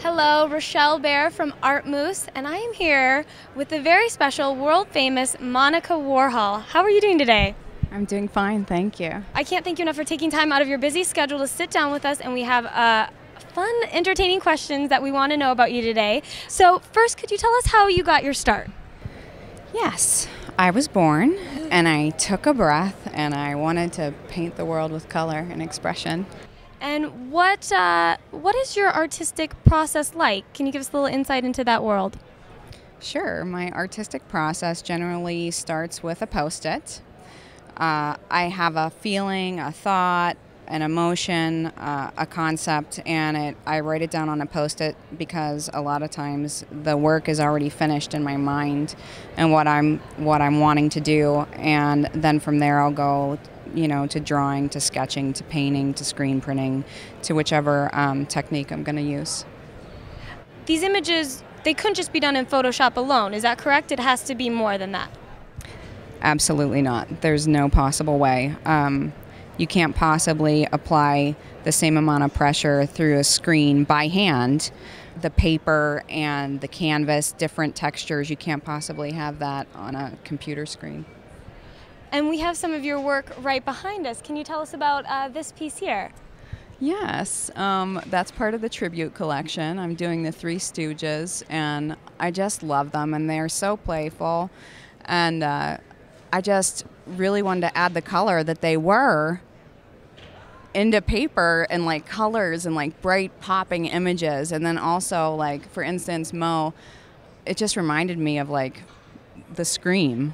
Hello, Roshelle Baier from ArtMoose, and I am here with the very special, world-famous Monica Warhol. How are you doing today? I'm doing fine, thank you. I can't thank you enough for taking time out of your busy schedule to sit down with us, and we have fun, entertaining questions that we want to know about you today. So first, could you tell us how you got your start? Yes, I was born and I took a breath and I wanted to paint the world with color and expression. And what is your artistic process like? Can you give us a little insight into that world? Sure, my artistic process generally starts with a Post-it. I have a feeling, a thought, an emotion, a concept, and I write it down on a Post-it because a lot of times the work is already finished in my mind and what I'm wanting to do, and then from there I'll go, to drawing, to sketching, to painting, to screen printing, to whichever technique I'm going to use. These images, they couldn't just be done in Photoshop alone, is that correct? It has to be more than that. Absolutely not. There's no possible way. You can't possibly apply the same amount of pressure through a screen by hand. The paper and the canvas, different textures, you can't possibly have that on a computer screen. And we have some of your work right behind us. Can you tell us about this piece here? Yes, that's part of the tribute collection. I'm doing the Three Stooges, and I just love them, and they're so playful. And I just really wanted to add the color that they were into paper, and like colors and like bright popping images. And then also, like, for instance, Mo, it just reminded me of like the Scream.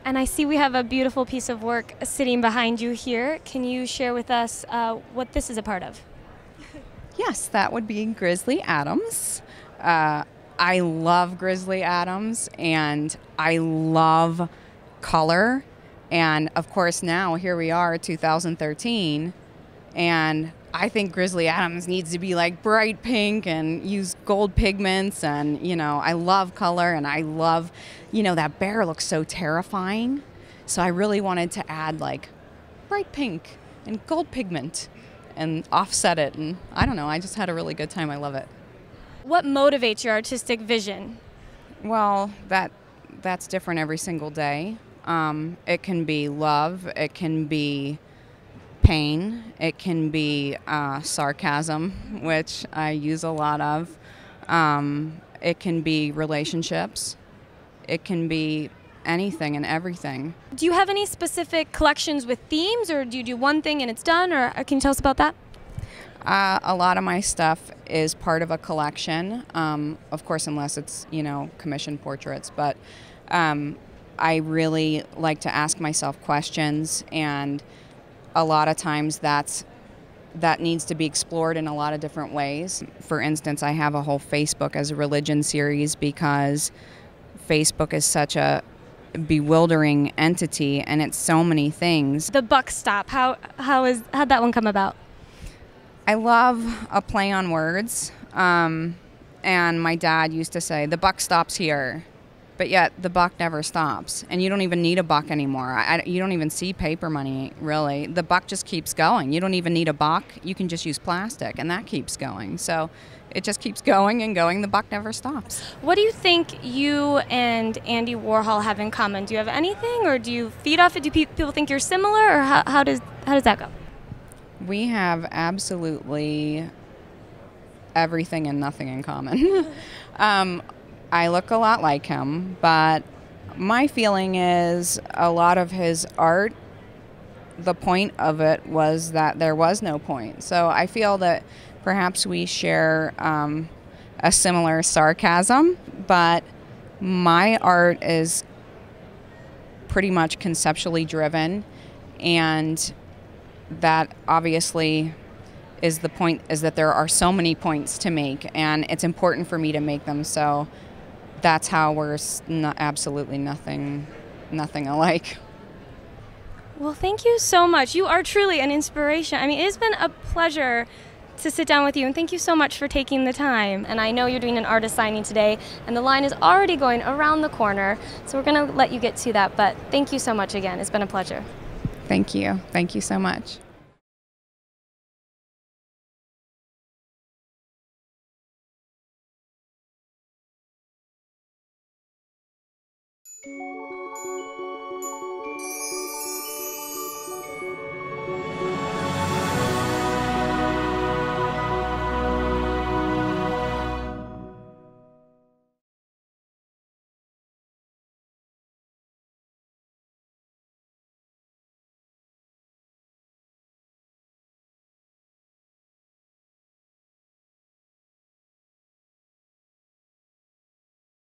And I see we have a beautiful piece of work sitting behind you here. Can you share with us what this is a part of? Yes, that would be Grizzly Adams. I love Grizzly Adams, and I love color. And of course now here we are, 2013, and I think Grizzly Adams needs to be like bright pink and use gold pigments, and I love color, and I love, that bear looks so terrifying. So I really wanted to add like bright pink and gold pigment and offset it, and I don't know, I just had a really good time. I love it. What motivates your artistic vision? Well, that's different every single day. It can be love, it can be pain, it can be sarcasm, which I use a lot of. It can be relationships. It can be anything and everything. Do you have any specific collections with themes, or do you do one thing and it's done, or can you tell us about that? A lot of my stuff is part of a collection, of course, unless it's, commissioned portraits, but I really like to ask myself questions, and a lot of times that needs to be explored in a lot of different ways. For instance, I have a whole Facebook as a religion series because Facebook is such a bewildering entity, and it's so many things. The buck stop, how'd that one come about? I love a play on words, and my dad used to say, the buck stops here. But yet the buck never stops, and you don't even need a buck anymore. You don't even see paper money, really. The buck just keeps going. You don't even need a buck. You can just use plastic, and that keeps going. So it just keeps going and going. The buck never stops. What do you think you and Andy Warhol have in common? Do you have anything, or do you feed off it? Do people think you're similar, or how does that go? We have absolutely everything and nothing in common. I look a lot like him, but my feeling is a lot of his art, the point of it was that there was no point. So I feel that perhaps we share a similar sarcasm, but my art is pretty much conceptually driven, and that obviously is the point, is that there are so many points to make, and it's important for me to make them. So that's how we're absolutely nothing alike. Well, thank you so much. You are truly an inspiration. I mean, it has been a pleasure to sit down with you, and thank you so much for taking the time. And I know you're doing an artist signing today, and the line is already going around the corner, so we're going to let you get to that. But thank you so much again. It's been a pleasure. Thank you. Thank you so much. you.